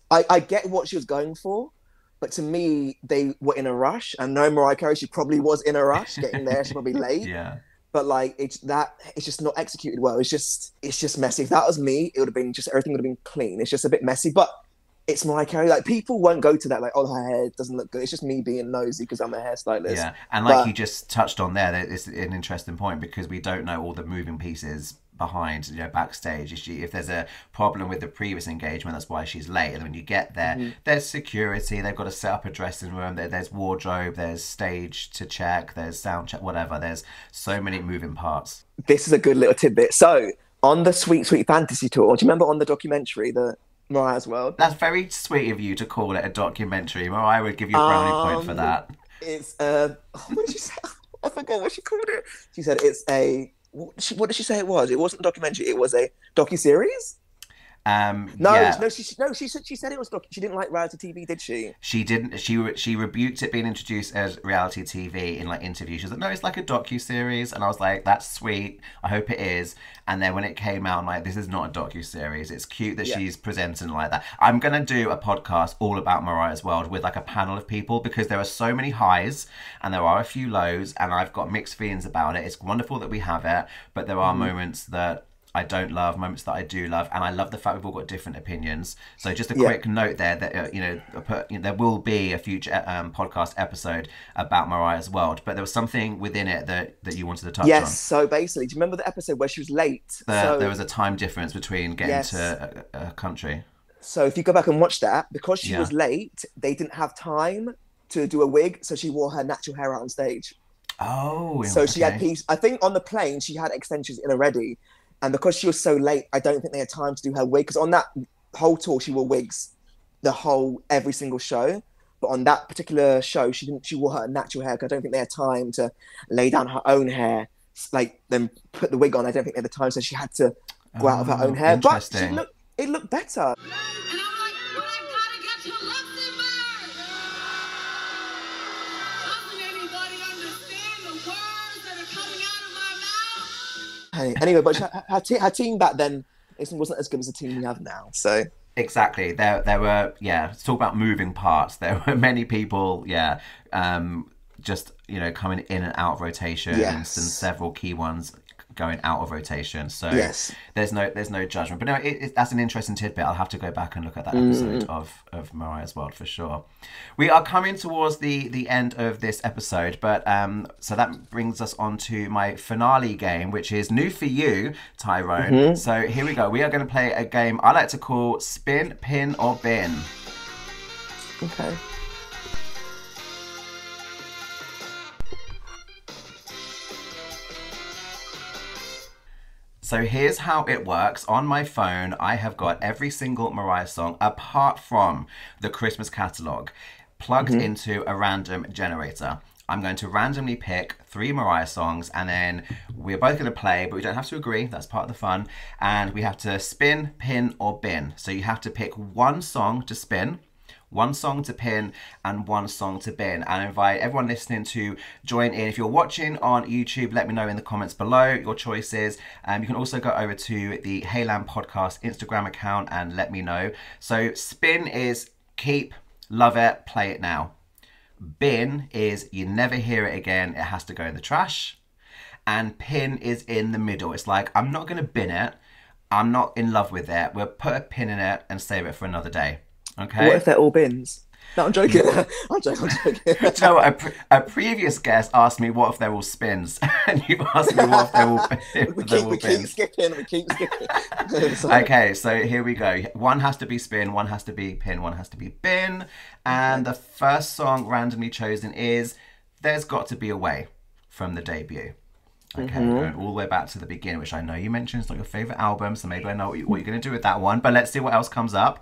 I get what she was going for, but to me, they were in a rush. And no, Mariah Carey, she probably was in a rush getting there. She's probably late. Yeah. But like it's just not executed well. It's just messy. If that was me, it would have been just everything would have been clean. It's just a bit messy, but it's Mariah Carey. Like people won't go to that. Like, oh, her hair doesn't look good. It's just me being nosy because I'm a hairstylist. Yeah, and like you just touched on there, it's an interesting point because we don't know all the moving pieces behind, you know, backstage. If there's a problem with the previous engagement, that's why she's late. And when you get there, there's security. They've got to set up a dressing room. There's wardrobe. There's stage to check. There's sound check. Whatever. There's so many moving parts. This is a good little tidbit. So on the Sweet Sweet Fantasy tour, do you remember on the documentary, the Mariah's World? That's very sweet of you to call it a documentary. Mariah would give you a brownie point for that. It's what did she say? I forgot what she called it. She said it's a. What did she say it was? It wasn't a documentary. It was a docuseries. She said it was she didn't like reality TV, did she? She didn't. She rebuked it being introduced as reality TV in like interviews. She was like, no, it's like a docuseries, and I was like, that's sweet. I hope it is. And then when it came out, I'm like, this is not a docuseries. It's cute that she's presenting like that. I'm gonna do a podcast all about Mariah's World with like a panel of people because there are so many highs and there are a few lows, and I've got mixed feelings about it. It's wonderful that we have it, but there are moments that I don't love, moments that I do love, and I love the fact we've all got different opinions. So just a quick note there that there will be a future podcast episode about Mariah's World, but there was something within it that you wanted to touch on. Yes, so basically, do you remember the episode where she was late? There was a time difference between getting to a country. So if you go back and watch that, because she was late, they didn't have time to do a wig, so she wore her natural hair out on stage. Oh, so she had I think on the plane she had extensions in already. And because she was so late, I don't think they had time to do her wig. Because on that whole tour, she wore wigs every single show. But on that particular show, she wore her natural hair. Because I don't think they had time to lay down her own hair, like then put the wig on. I don't think they had the time, so she had to go out of her own hair. But it looked better. Anyway, but her team back then wasn't as good as the team we have now. So exactly, there were let's talk about moving parts. There were many people, just coming in and out of rotation, and several key ones going out of rotation. So there's no judgment. But no, that's an interesting tidbit. I'll have to go back and look at that episode of Mariah's World for sure. We are coming towards the end of this episode, but so that brings us on to my finale game, which is new for you, Tyrone. So here we go. We are going to play a game I like to call Spin, Pin or Bin. Okay. So here's how it works. On my phone, I have got every single Mariah song, apart from the Christmas catalogue, plugged into a random generator. I'm going to randomly pick 3 Mariah songs, and then we're both going to play, but we don't have to agree. That's part of the fun. And we have to spin, pin, or bin. So you have to pick one song to spin, one song to pin, and one song to bin. And I invite everyone listening to join in. If you're watching on YouTube, let me know in the comments below your choices. You can also go over to the Heyland Podcast Instagram account and let me know. So spin is keep, love it, play it now. Bin is you never hear it again, it has to go in the trash. And pin is in the middle. It's like, I'm not going to bin it, I'm not in love with it, we'll put a pin in it and save it for another day. Okay. What if they're all bins? No, I'm joking. I'm joking. Do you know what? A previous guest asked me what if they're all spins, and you've asked me what if they're all, We keep skipping. We keep skipping. Okay, so here we go. One has to be spin, one has to be pin, one has to be bin. And the first song randomly chosen is There's Got to Be a Way from the debut. Okay, going all the way back to the beginning, which I know you mentioned is not your favourite album, so maybe I know what you're going to do with that one. But let's see what else comes up.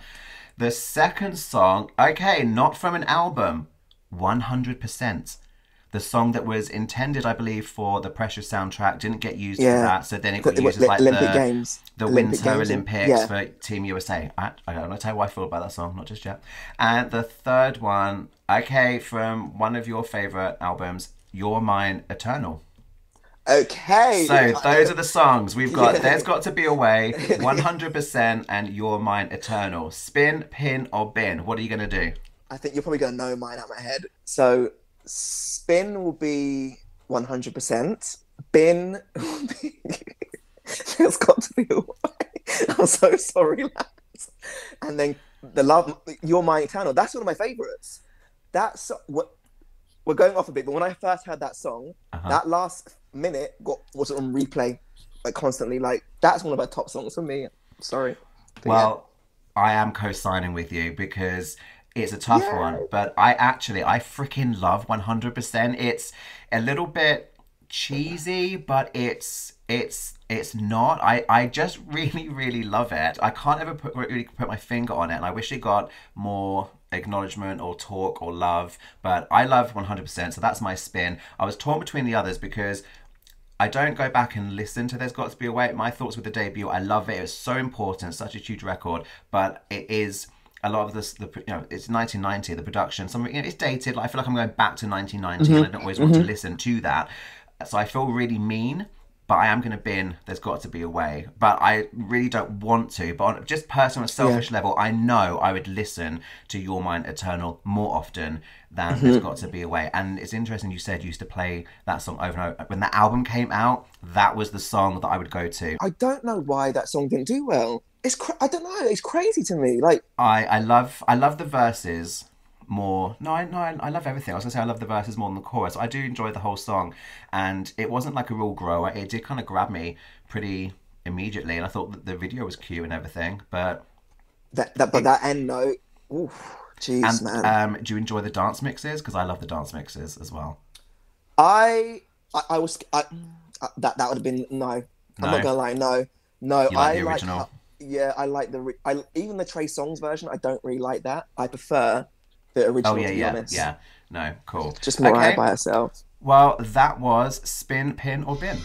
The second song, okay, not from an album, 100%. The song that was intended, I believe, for the Precious soundtrack didn't get used for that, so then it got used as like Olympic Games. The Winter Olympics for Team USA. I don't know how I feel about that song, not just yet. And the third one, okay, from one of your favourite albums, You're Mine Eternal. Okay. So those are the songs. We've got There's Got to Be a Way, 100%, and You're Mine Eternal. Spin, pin, or bin? What are you going to do? I think you're probably going to know mine out of my head. So spin will be 100%. Bin will be... There's got to be a way. I'm so sorry, lads. And then You're Mine Eternal. That's one of my favourites. That's what... We're going off a bit, but when I first heard that song, that last minute was on replay, like constantly. Like that's one of my top songs for me. Sorry. But well, I am co-signing with you because it's a tough one, but I freaking love 100%. It's a little bit cheesy, but it's not. I just really love it. I can't ever really put my finger on it, and I wish it got more acknowledgement or talk or love, but I love 100%, so that's my spin. I was torn between the others because I don't go back and listen to There's Got to Be a Way. My thoughts with the debut, I love it. It was so important, such a huge record, but it is a lot of this, it's 1990, the production, it's dated. I feel like I'm going back to 1990 and I don't always want to listen to that. So I feel really mean, but I am going to bin There's Got to Be a Way. But I really don't want to. But on just personal, selfish level, I know I would listen to You're Mine Eternal more often than There's Got to Be a Way. And it's interesting you said you used to play that song over and over. When the album came out, that was the song that I would go to. I don't know why that song didn't do well. I don't know. It's crazy to me. Like I love the verses more. I love everything. I was gonna say I love the verses more than the chorus. I do enjoy the whole song, and it wasn't like a real grower. It did kind of grab me pretty immediately, and I thought that the video was cute and everything. But that end note, oof, jeez, man. Do you enjoy the dance mixes? Because I love the dance mixes as well. That would have been no. I'm not gonna lie, no. You like the original? I like even the Trey Songz version. I don't really like that. I prefer the original. To be honest. Yeah. No, cool. Just Mariah by herself. Well, that was spin, pin, or bin.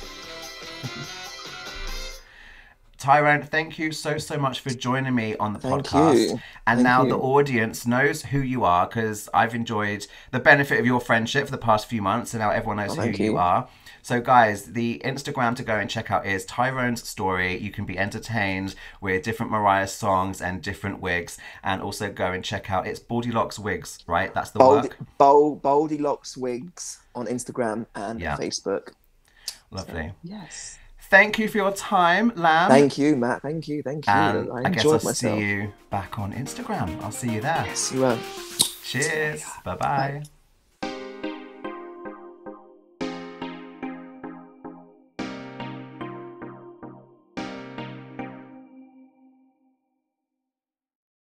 Tyrone, thank you so much for joining me on the podcast. And now the audience knows who you are because I've enjoyed the benefit of your friendship for the past few months, and now everyone knows who you are. So guys, the Instagram to go and check out is Tyrone's Story. You can be entertained with different Mariah songs and different wigs, and also go and check out, it's Baldylocks Wigs, right? That's the work? Baldylocks Wigs on Instagram and Facebook. Lovely. So, yes. Thank you for your time, Lamb. Thank you, Matt. Thank you. I guess I'll see you back on Instagram. I'll see you there. Yes, you will. Cheers. Bye-bye.